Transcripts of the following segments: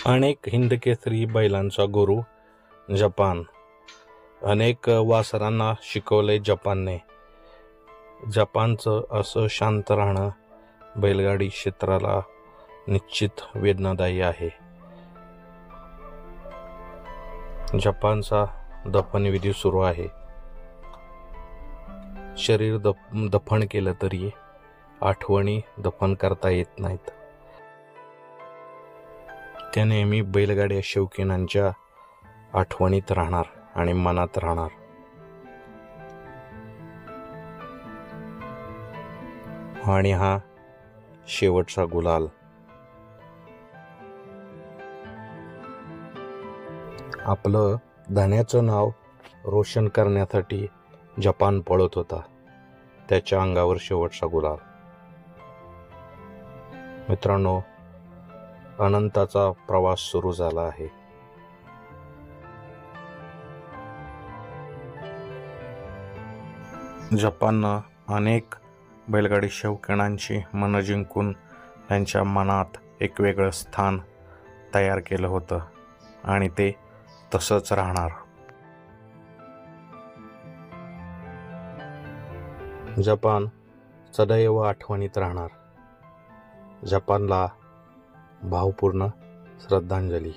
अनेक हिंदकेसरी बैलांचा गुरु जपान. अनेक वासरांना शिकवले जपानने. जपानचं असं शांत राहणं बैलगाडी क्षेत्राला निश्चित वेदनादायी आहे. जपानचा दफनविधी सुरू आहे. शरीर दफन केलं तरी आठवणी दफन करता येत नाहीत. त्या नेहमी बैलगाड्या शौकीनांच्या आठवणीत राहणार आणि मनात राहणार. आणि हा शेवटचा गुलाल. आपलं धन्याचं नाव रोशन करण्यासाठी जपान पळत होता. त्याच्या अंगावर शेवटचा गुलाल. मित्रांनो, अनंताचा प्रवास सुरू झाला आहे. जपाननं अनेक बैलगाडी शौकीनांची मनं जिंकून त्यांच्या मनात एक वेगळं स्थान तयार केलं होतं आणि ते तसंच राहणार. जपान सदैव आठवणीत राहणार. जपानला भावपूर्ण श्रद्धांजली.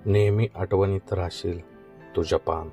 नेहमी आठवणीत राहशील तू जपान.